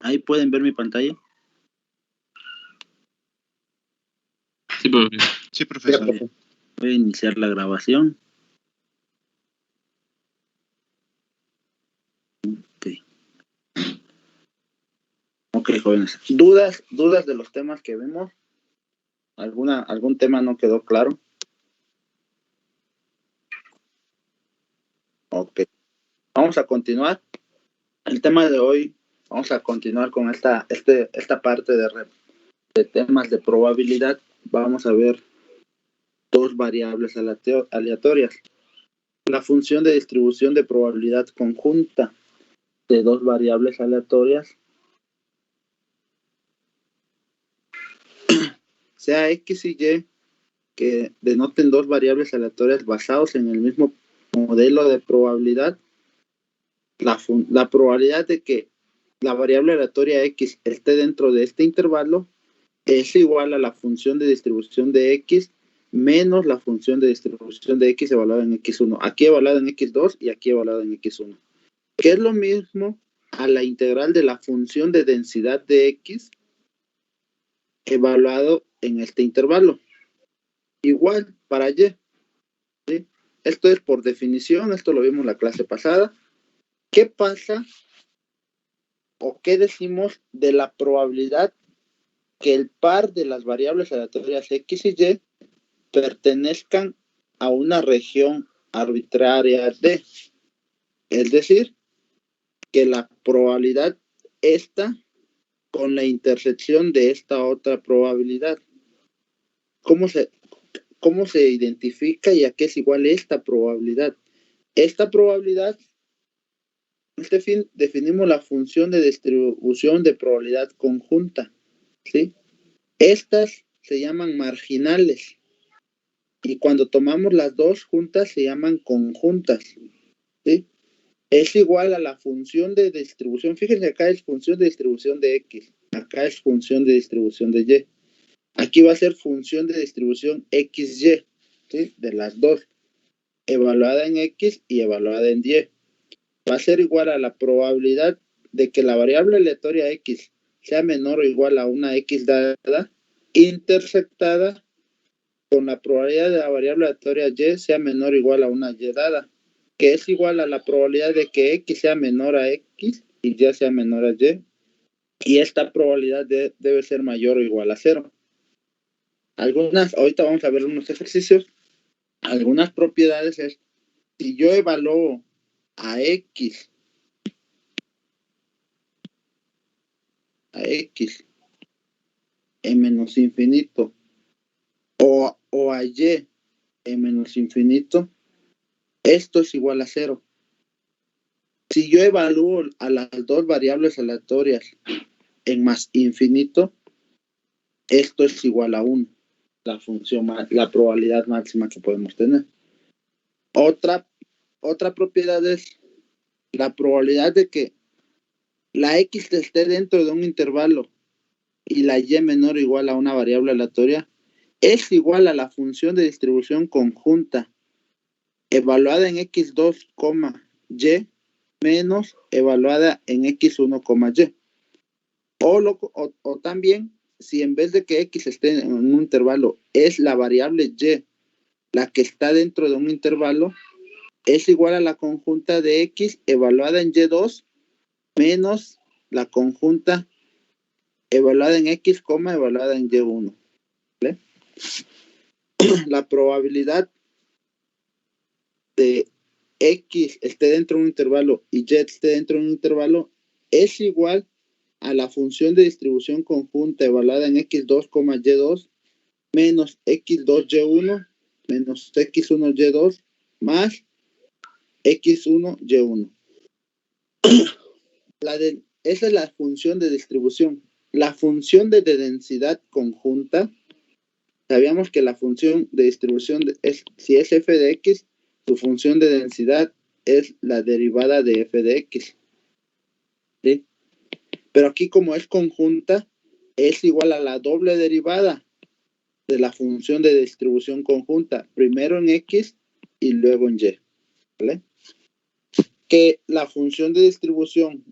Ahí pueden ver mi pantalla. Sí, profe. Sí, profesor. Voy a iniciar la grabación. Ok, jóvenes. ¿Dudas de los temas que vemos? ¿Algún tema no quedó claro? Ok. Vamos a continuar. El tema de hoy, vamos a continuar con esta parte de temas de probabilidad. Vamos a ver dos variables aleatorias. La función de distribución de probabilidad conjunta de dos variables aleatorias, sea X y Y, que denoten dos variables aleatorias basados en el mismo modelo de probabilidad. La probabilidad de que la variable aleatoria X esté dentro de este intervalo es igual a la función de distribución de X menos la función de distribución de X evaluada en X1. Aquí evaluada en X2 y aquí evaluada en X1. Que es lo mismo a la integral de la función de densidad de X evaluado en este intervalo. Igual para Y. ¿Sí? Esto es por definición, esto lo vimos en la clase pasada. ¿Qué pasa o qué decimos de la probabilidad que el par de las variables aleatorias X y Y pertenezcan a una región arbitraria D? Es decir, que la probabilidad esta con la intersección de esta otra probabilidad. ¿Cómo se identifica y a qué es igual esta probabilidad? Esta probabilidad, este fin, definimos la función de distribución de probabilidad conjunta, ¿sí? Estas se llaman marginales y cuando tomamos las dos juntas se llaman conjuntas, ¿sí? Es igual a la función de distribución. Fíjense, acá es función de distribución de X, acá es función de distribución de Y. Aquí va a ser función de distribución XY, ¿sí? De las dos, evaluada en X y evaluada en Y. Va a ser igual a la probabilidad de que la variable aleatoria X sea menor o igual a una X dada, intersectada con la probabilidad de la variable aleatoria Y sea menor o igual a una Y dada, que es igual a la probabilidad de que X sea menor a X y Y sea menor a Y, y esta probabilidad debe ser mayor o igual a 0. Ahorita vamos a ver unos ejercicios. Algunas propiedades es, si yo evalúo a X en menos infinito o a Y en menos infinito, esto es igual a 0. Si yo evalúo a las dos variables aleatorias en más infinito, esto es igual a 1. La probabilidad máxima que podemos tener. Otra propiedad es la probabilidad de que la X esté dentro de un intervalo y la Y menor o igual a una variable aleatoria es igual a la función de distribución conjunta evaluada en X2, Y menos evaluada en X1, Y. O también, si en vez de que X esté en un intervalo, es la variable Y la que está dentro de un intervalo, es igual a la conjunta de X evaluada en Y2 menos la conjunta evaluada en X, evaluada en Y1. ¿Vale? La probabilidad de X esté dentro de un intervalo y Y esté dentro de un intervalo es igual a la función de distribución conjunta evaluada en X2, Y2 menos X2, Y1 menos X1, Y2 más X1, Y1. Esa es la función de distribución. La función de densidad conjunta, sabíamos que la función de distribución si es f de x, su función de densidad es la derivada de f de x. ¿Sí? Pero aquí, como es conjunta, es igual a la doble derivada de la función de distribución conjunta, primero en x y luego en y. ¿Vale? Que la función de distribución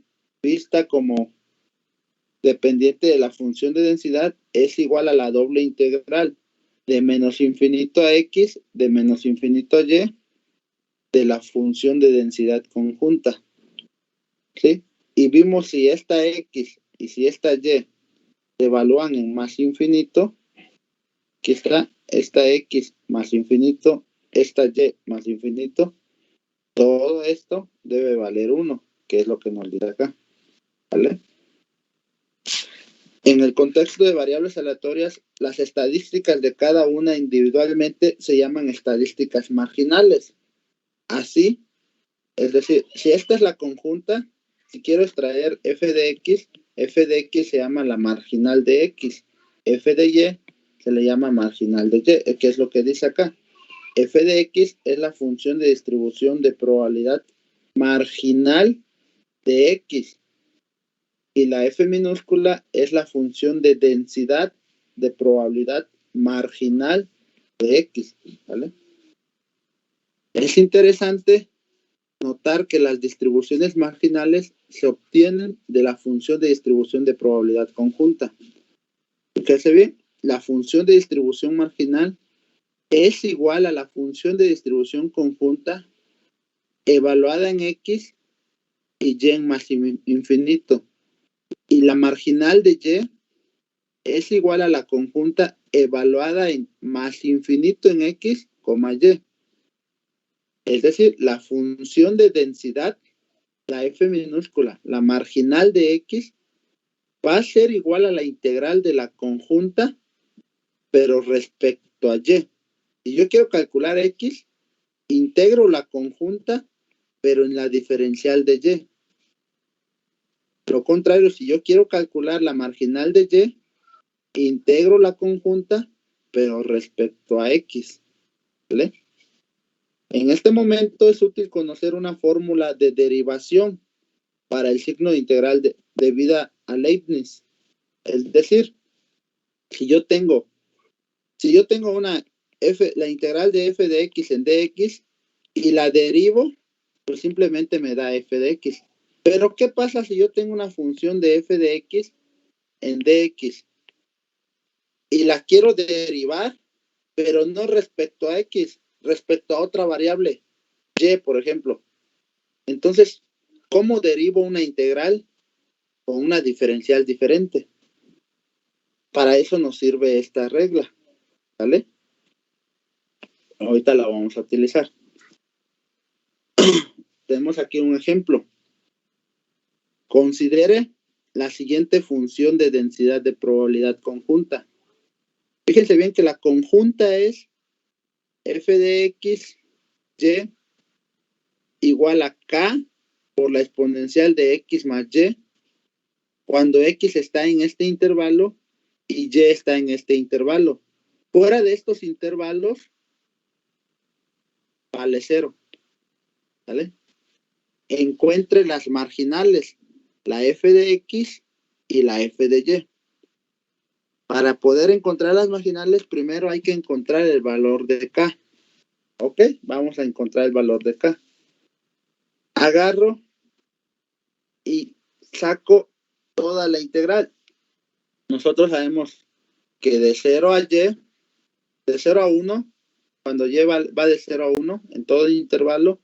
vista como dependiente de la función de densidad es igual a la doble integral de menos infinito a x, de menos infinito a y, de la función de densidad conjunta. ¿Sí? Y vimos si esta x y si esta y se evalúan en más infinito, aquí está esta x más infinito, esta y más infinito, todo esto debe valer 1, que es lo que nos dice acá. ¿Vale? En el contexto de variables aleatorias, las estadísticas de cada una individualmente se llaman estadísticas marginales. Así, es decir, si esta es la conjunta, si quiero extraer f de x se llama la marginal de x, f de y se le llama marginal de y, que es lo que dice acá. F de x es la función de distribución de probabilidad marginal de x. Y la f minúscula es la función de densidad de probabilidad marginal de x, ¿vale? Es interesante notar que las distribuciones marginales se obtienen de la función de distribución de probabilidad conjunta. Fíjense bien, la función de distribución marginal es igual a la función de distribución conjunta evaluada en x y y en más infinito. Y la marginal de y es igual a la conjunta evaluada en más infinito en x, y. Es decir, la función de densidad, la f minúscula, la marginal de x, va a ser igual a la integral de la conjunta, pero respecto a y. Si yo quiero calcular x, integro la conjunta, pero en la diferencial de y. Lo contrario, si yo quiero calcular la marginal de y, integro la conjunta, pero respecto a x. ¿Vale? En este momento es útil conocer una fórmula de derivación para el signo de integral debida a Leibniz. Es decir, si yo tengo una la integral de f de x en dx y la derivo, pues simplemente me da f de x. Pero ¿qué pasa si yo tengo una función de f de x en dx y la quiero derivar, pero no respecto a x, respecto a otra variable, y, por ejemplo? Entonces, ¿cómo derivo una integral o una diferencial diferente? Para eso nos sirve esta regla, ¿vale? Ahorita la vamos a utilizar. Tenemos aquí un ejemplo. Considere la siguiente función de densidad de probabilidad conjunta. Fíjense bien que la conjunta es f de x, y igual a k por la exponencial de x más y, cuando x está en este intervalo y y está en este intervalo. Fuera de estos intervalos, vale 0. ¿Vale? Encuentre las marginales, la f de x y la f de y. Para poder encontrar las marginales, primero hay que encontrar el valor de k. ¿Ok? Vamos a encontrar el valor de k. Agarro y saco toda la integral. Nosotros sabemos que de 0 a y, de 0 a 1, cuando va de 0 a 1, en todo el intervalo,